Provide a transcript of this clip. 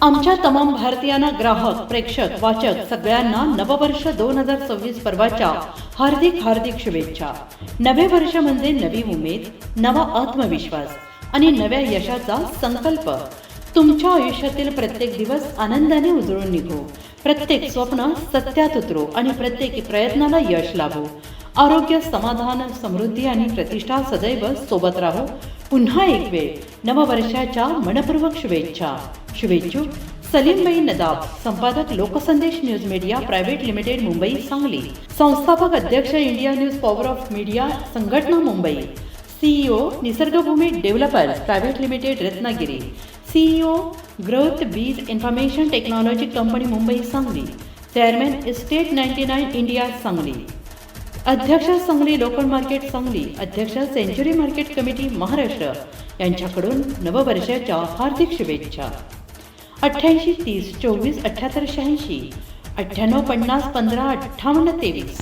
आमच्या तमाम भारतीयांना, ग्राहक, प्रेक्षक, वाचक सगळ्यांना नववर्ष 2026 पर्वाच्या हार्दिक शुभेच्छा। नवे वर्ष म्हणजे नवी उमेद, नवा आत्मविश्वास आणि नव्या यशाचा संकल्प। तुमच्या आयुष्यातील प्रत्येक दिवस आनंदाने उजळून निघो, प्रत्येक स्वप्न सत्यात उतरो आणि प्रत्येक प्रयत्नाला यश लाभो। आरोग्य, समाधान, समृद्धी आणि प्रतिष्ठा सदैव सोबत राहो। पुन्हा एक वेळ नववर्षाच्या मनपूर्वक शुभेच्छा। शुभेच्छुक सलीमबाई नदाब, संपादक Loksandesh news media private limited, Mumbai Sangli. संस्थापक अध्यक्ष India news power of media संघटना, Mumbai. CEO Nisargbhumi developers private limited, Ratnagiri. CEO growth Beej information technology company, Mumbai Sangli. Chairman estate 99 India Sangli. अध्यक्ष सांगली लोकल मार्केट सांगली। अध्यक्ष सेंचुरी मार्केट कमिटी महाराष्ट्र यांच्याकडून नववर्षाच्या हार्दिक शुभेच्छा। 88 30 24 78 86 98 50 15 58 23।